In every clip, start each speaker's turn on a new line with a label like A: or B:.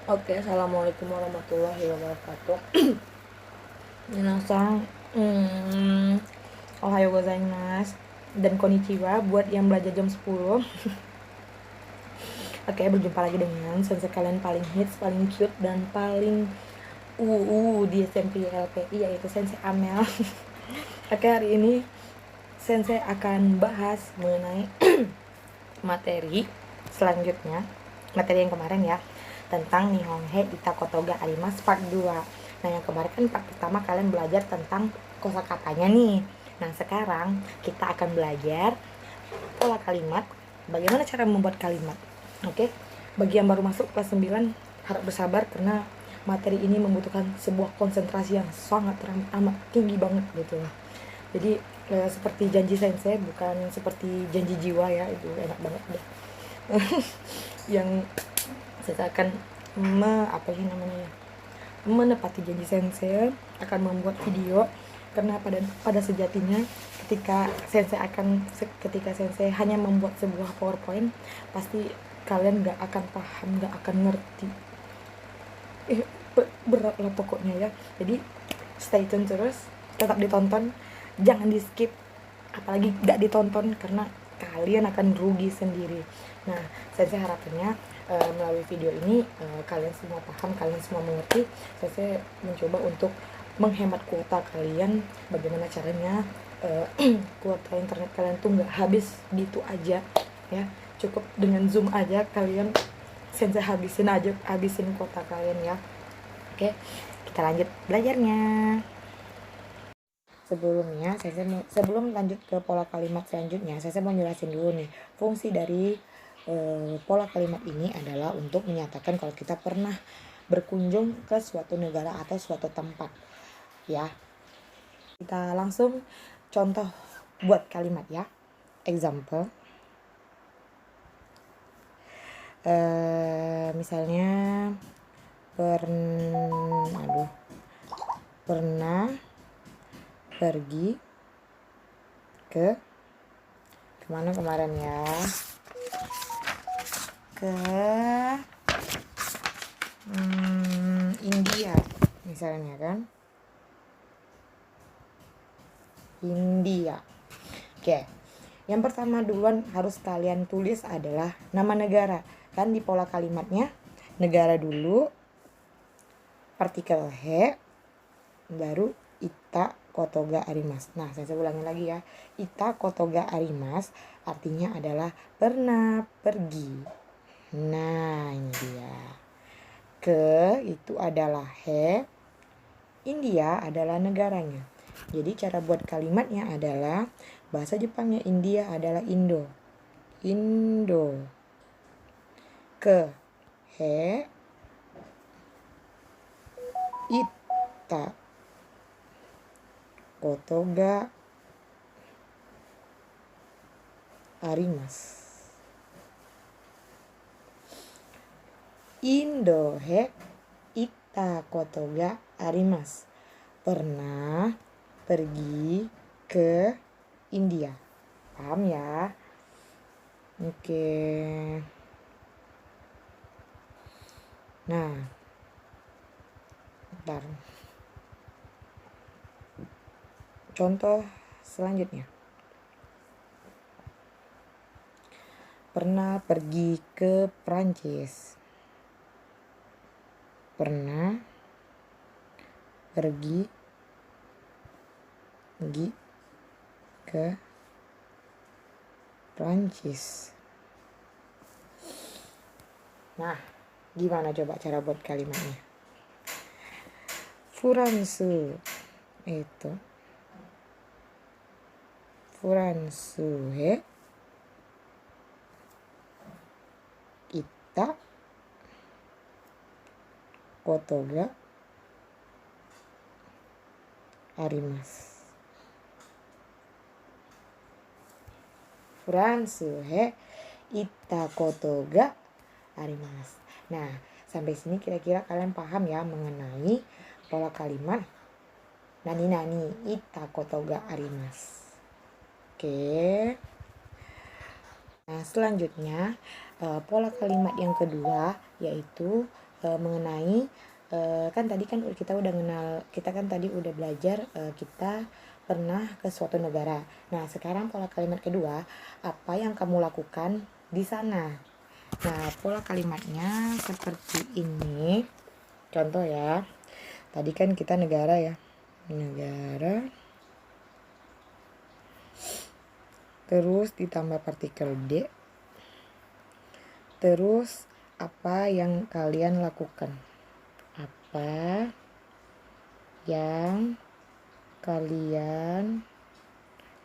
A: Oke, assalamualaikum warahmatullahi wabarakatuh. Minasan, ohayo gozaimasu dan konnichiwa buat yang belajar jam 10. Oke, berjumpa lagi dengan sensei kalian paling hits, paling cute dan paling di SMP LPI, yaitu Sensei Amel. Oke, hari ini sensei akan bahas mengenai materi selanjutnya, materi yang kemarin ya, tentang Nihonhe Itakotoga Arimasu part 2. Nah, yang kemarin kan part pertama kalian belajar tentang kosakatanya nih. Nah, sekarang kita akan belajar pola kalimat, bagaimana cara membuat kalimat. Oke. Bagi yang baru masuk kelas 9, harap bersabar karena materi ini membutuhkan sebuah konsentrasi yang sangat amat tinggi banget gitu. Jadi seperti janji sensei, bukan seperti janji jiwa ya, itu enak banget deh. Yang saya akan menepati janji sensei, akan membuat video, karena pada sejatinya ketika sensei hanya membuat sebuah PowerPoint, pasti kalian gak akan paham, gak akan ngerti. Berat lah pokoknya ya. Jadi stay tune terus, tetap ditonton, jangan di skip, apalagi gak ditonton, karena kalian akan rugi sendiri. Nah, saya harapannya melalui video ini kalian semua paham, kalian semua mengerti. Saya mencoba untuk menghemat kuota kalian. Bagaimana caranya kuota internet kalian tuh nggak habis gitu aja ya. Cukup dengan Zoom aja kalian sensei habisin kuota kalian ya. Oke, kita lanjut belajarnya. Sebelum lanjut ke pola kalimat selanjutnya, saya mau jelasin dulu nih, fungsi dari pola kalimat ini adalah untuk menyatakan kalau kita pernah berkunjung ke suatu negara atau suatu tempat ya. Kita langsung contoh buat kalimat ya. Example, misalnya pernah pergi ke kemana kemarin ya, ke India misalnya kan, India. Oke, yang pertama duluan harus kalian tulis adalah nama negara. Kan di pola kalimatnya negara dulu, partikel he, baru ita kotoga arimasu. Nah, saya ulangi lagi ya. Ita kotoga arimasu artinya adalah pernah pergi. Nah, ini dia. Ke itu adalah he, India adalah negaranya. Jadi cara buat kalimatnya adalah, bahasa Jepangnya India adalah Indo. Indo. Ke he, ita kotoga arimasu. Indo he ita kotoga arimasu. Pernah pergi ke India. Paham ya? Oke. Nah, bentar. Contoh selanjutnya. Pernah pergi ke Prancis. Pernah pergi ke Prancis. Nah, gimana coba cara buat kalimatnya? Furansu itu Furansu he ita kotoga arimasu. Furansu he ita kotoga arimasu. Nah, sampai sini kira-kira kalian paham ya mengenai pola kalimat nani ita kotoga arimasu. Oke. Nah, selanjutnya pola kalimat yang kedua yaitu mengenai kan tadi kan kita kan tadi udah belajar kita pernah ke suatu negara. Nah, sekarang pola kalimat kedua, apa yang kamu lakukan di sana? Nah, pola kalimatnya seperti ini. Contoh ya. Tadi kan kita negara ya. Negara. Terus ditambah partikel D. Terus apa yang kalian lakukan? Apa yang kalian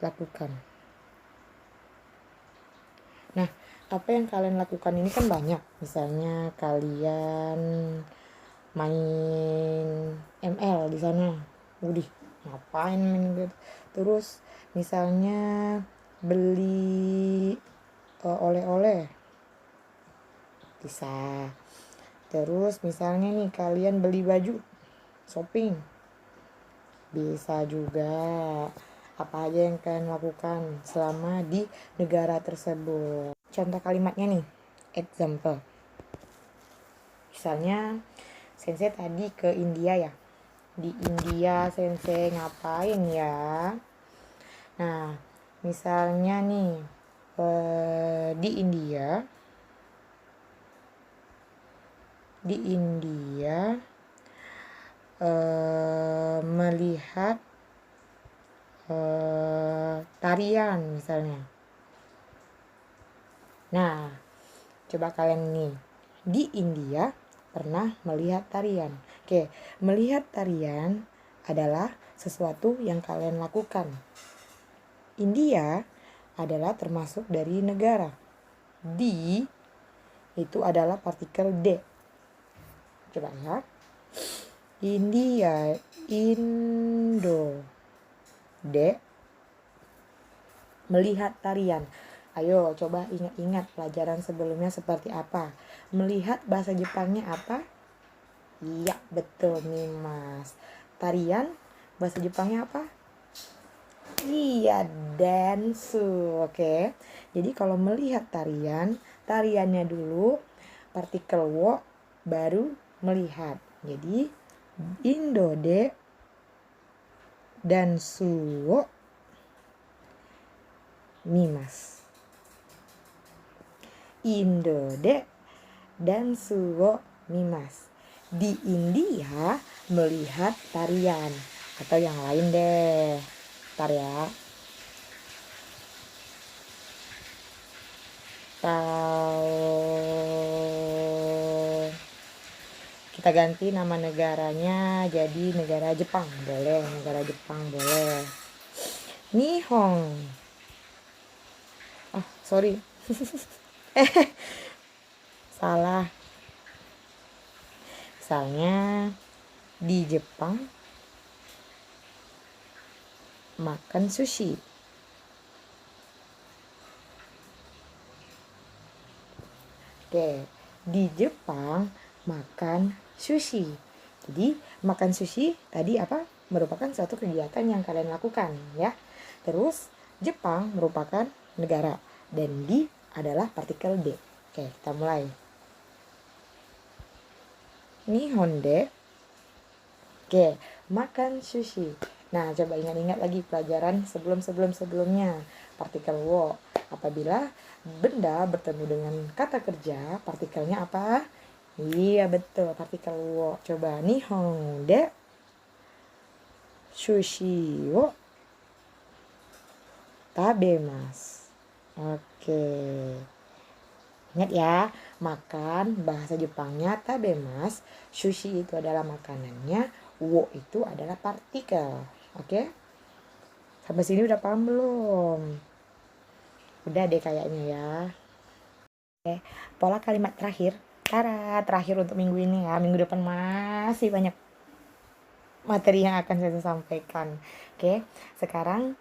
A: lakukan? Nah, apa yang kalian lakukan ini kan banyak. Misalnya kalian main ML di sana. Udih, ngapain main gitu. Terus misalnya beli oleh-oleh. Bisa. Terus misalnya nih kalian beli baju, shopping. Bisa juga. Apa aja yang kalian lakukan selama di negara tersebut. Contoh kalimatnya nih, example. Misalnya Sensei tadi ke India ya. Di India Sensei ngapain ya? Nah, misalnya nih di India melihat tarian misalnya. Nah, coba kalian nih di India pernah melihat tarian. Oke, melihat tarian adalah sesuatu yang kalian lakukan. India adalah termasuk dari negara. Di itu adalah partikel D. Coba ya. India, Indo, D, melihat tarian. Ayo coba ingat-ingat pelajaran sebelumnya seperti apa. Melihat bahasa Jepangnya apa? Iya, betul nih Mas. Tarian bahasa Jepangnya apa? Iya, dansu. Oke. Jadi kalau melihat tariannya dulu partikel wo baru melihat. Jadi Indo de dansu wo mimas. Indo de dansu wo mimas. Di India melihat tarian atau yang lain deh. Ntar ya. Kita ganti nama negaranya jadi negara Jepang. Boleh, negara Jepang boleh. Nihon. Sorry. Salah. Misalnya di Jepang makan sushi. Oke, di Jepang makan sushi. Jadi makan sushi tadi apa? Merupakan suatu kegiatan yang kalian lakukan ya. Terus Jepang merupakan negara dan di adalah partikel D. Oke, kita mulai. Nihon de. Oke, makan sushi. Nah, coba ingat-ingat lagi pelajaran sebelumnya. Partikel wo. Apabila benda bertemu dengan kata kerja, partikelnya apa? Iya, betul, partikel wo. Coba nihon de sushi wo tabemasu. Oke. Ingat ya, makan bahasa Jepangnya tabemasu, sushi itu adalah makanannya, wo itu adalah partikel. Oke? Sampai sini udah paham belum? Udah deh kayaknya ya. Oke, pola kalimat terakhir. Terakhir untuk minggu ini ya. Minggu depan masih banyak materi yang akan saya sampaikan. Oke, sekarang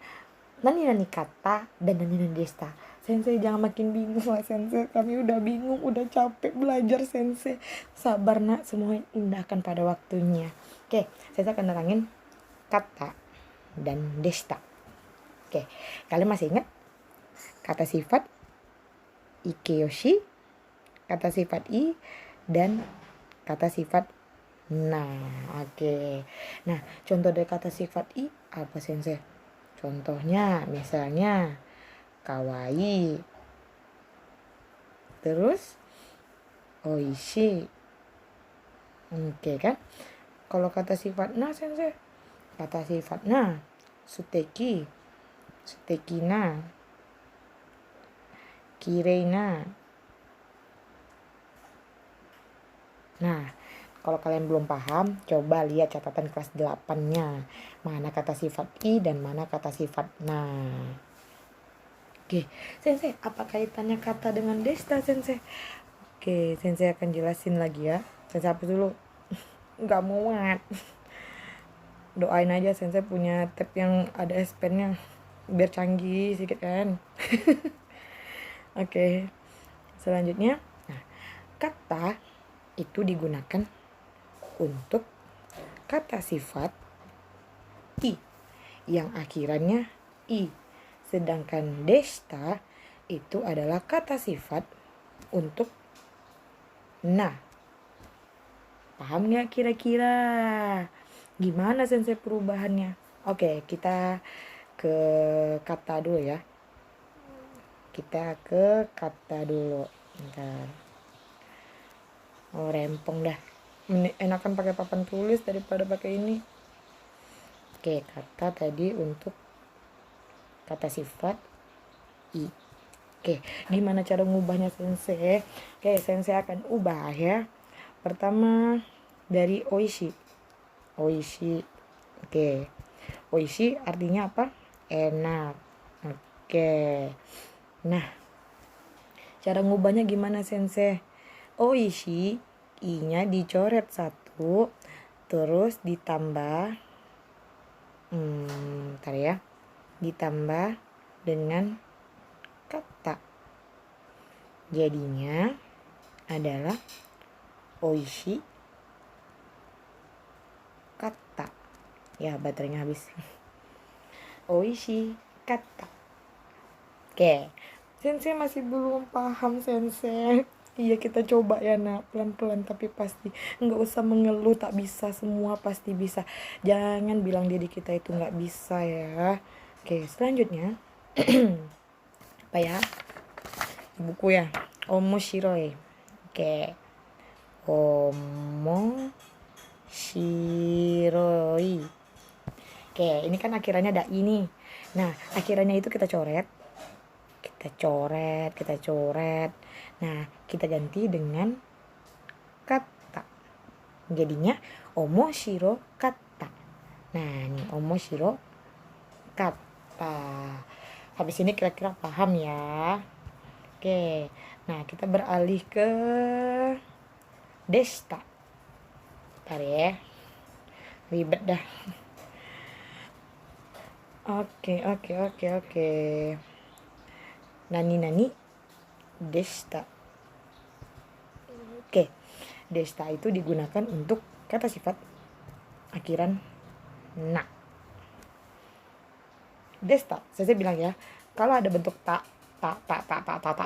A: nani kata dan nani desta. Sensei jangan makin bingung lah Sensei. Kami udah bingung, udah capek belajar Sensei. Sabar nak, semua indah akan pada waktunya. Oke, saya akan nerangin kata dan desta. Oke, kalian masih ingat? Kata sifat ikeyoshi, kata sifat i, dan kata sifat na. Oke. Nah, contoh dari kata sifat i apa sensei? Contohnya misalnya kawaii, terus oishi. Oke kan? Kalau kata sifat na sensei, kata sifat na suteki, suteki na, kirei na. Nah, kalau kalian belum paham, coba lihat catatan kelas 8-nya. Mana kata sifat i dan mana kata sifat na. Oke, sensei, apa kaitannya kata dengan desta, sensei? Oke, sensei akan jelasin lagi ya. Sensei hapus dulu. Nggak muat. Doain aja sensei punya tab yang ada S Pen-nya. Biar canggih sedikit kan. Oke, selanjutnya. Nah, kata itu digunakan untuk kata sifat i yang akhirannya i, sedangkan desta itu adalah kata sifat untuk na. Paham nggak kira-kira gimana sensei perubahannya? Oke, kita ke kata dulu ya. Kita ke kata dulu. Bentar. Oh, rempong dah. Enakan pakai papan tulis daripada pakai ini. Oke, kata tadi untuk kata sifat i. Oke, gimana cara ngubahnya sensei? Oke, sensei akan ubah ya. Pertama dari oishi. Oishi. Oke. Oishi artinya apa? Enak. Oke. Nah, cara ngubahnya gimana sensei? Oishi, i-nya dicoret 1, terus ditambah bentar ya. Ditambah dengan kata. Jadinya adalah oishi kata. Ya, baterainya habis. Oishi kata. Oke. Sensei masih belum paham sensei. Iya, kita coba ya nak, pelan-pelan tapi pasti. Nggak usah mengeluh tak bisa, semua pasti bisa. Jangan bilang diri kita itu nggak bisa ya. Oke, selanjutnya apa ya? Buku ya. Omoshiroi. Oke. Omoshiroi. Oke, ini kan akhirannya ada ini. Nah, akhirannya itu kita coret. Kita coret. Nah, kita ganti dengan kata. Jadinya omoshiro kata. Nah, ini omoshiro kata. Habis ini kira-kira paham ya. Oke. Nah, kita beralih ke desta. Bentar ya. Ribet dah. Oke. Nani desta. Oke. Desta itu digunakan untuk kata sifat akhiran na. Desta, saya bilang ya, kalau ada bentuk tak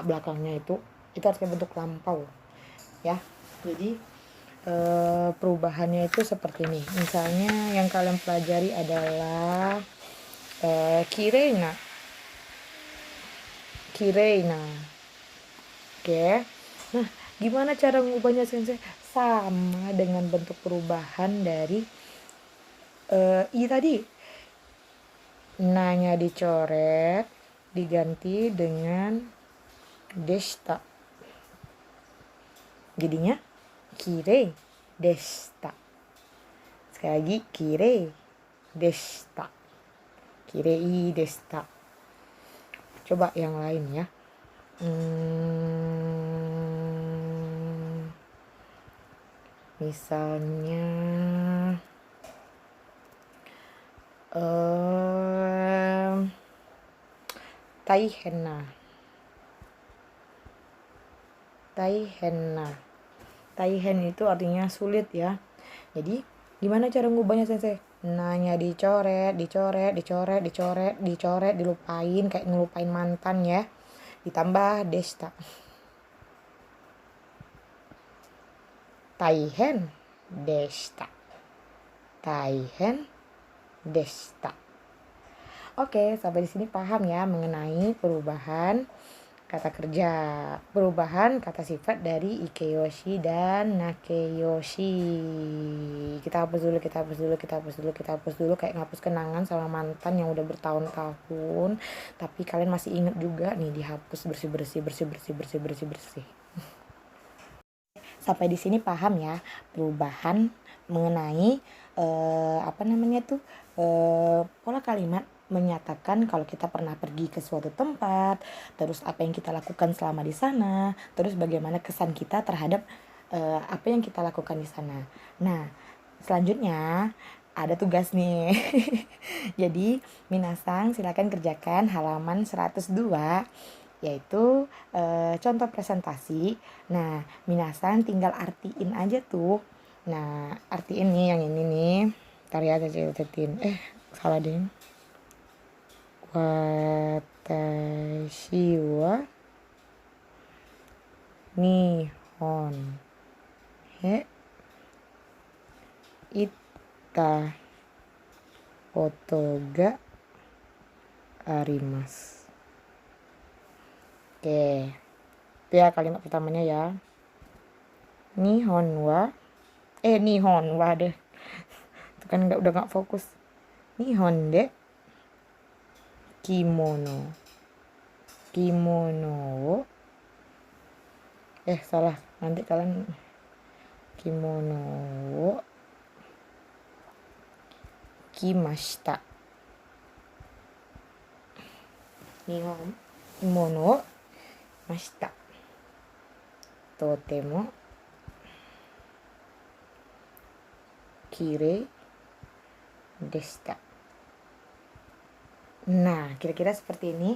A: belakangnya itu harus bentuk lampau ya. Jadi perubahannya itu seperti ini. Misalnya yang kalian pelajari adalah kireina. Oke. Nah, gimana cara mengubahnya sensei? Sama dengan bentuk perubahan dari i tadi. Na-nya dicoret, diganti dengan desta. Jadinya kirei desta. Sekali lagi kirei desta. Kirei desta. Coba yang lain ya. Misalnya Taihen itu artinya sulit ya. Jadi gimana cara ngubahnya sensei? Nanya dicoret, dilupain kayak ngelupain mantan ya. Ditambah desta. Taihen deshita. Taihen deshita. Oke, sampai di sini paham ya mengenai perubahan kata kerja, perubahan kata sifat dari ikeyoshi dan nakeyoshi. Kita hapus dulu kayak ngapus kenangan sama mantan yang udah bertahun-tahun, tapi kalian masih inget juga nih, dihapus bersih. Sampai di sini paham ya perubahan mengenai pola kalimat menyatakan kalau kita pernah pergi ke suatu tempat, terus apa yang kita lakukan selama di sana, terus bagaimana kesan kita terhadap apa yang kita lakukan di sana. Nah, selanjutnya ada tugas nih. Jadi, minasang silakan kerjakan halaman 102, yaitu contoh presentasi. Nah, minasang tinggal artiin aja tuh. Nah, artiin nih yang ini nih. Ntar ya, cacetin. Salah deh. Watashi wa Nihon he itta koto ga arimasu. Oke. Itu ya kalimat pertamanya ya. Nihon wa deh. Itu kan udah gak fokus. Nihon de kimono wo salah, nanti kalian kimono wo kimashita. Nihon kimono wo mashita. Totemo kirei deshita. Nah, kira-kira seperti ini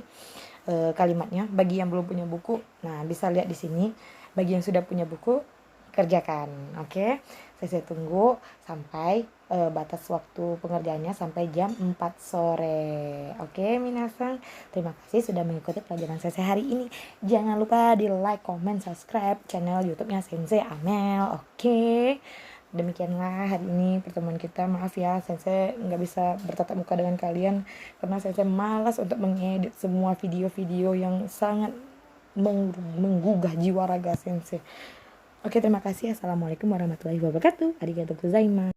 A: kalimatnya. Bagi yang belum punya buku, nah bisa lihat di sini. Bagi yang sudah punya buku, kerjakan. Oke. Saya tunggu sampai batas waktu pengerjaannya sampai jam 4 sore. Oke, minasang. Terima kasih sudah mengikuti pelajaran saya hari ini. Jangan lupa di like, comment, subscribe channel YouTube-nya Sensei Amel. Oke. Demikianlah hari ini pertemuan kita. Maaf ya, Sensei nggak bisa bertatap muka dengan kalian karena Sensei malas untuk mengedit semua video-video yang sangat menggugah jiwa raga Sensei. Oke, terima kasih. Assalamualaikum warahmatullahi wabarakatuh. Arigatou gozaimasu.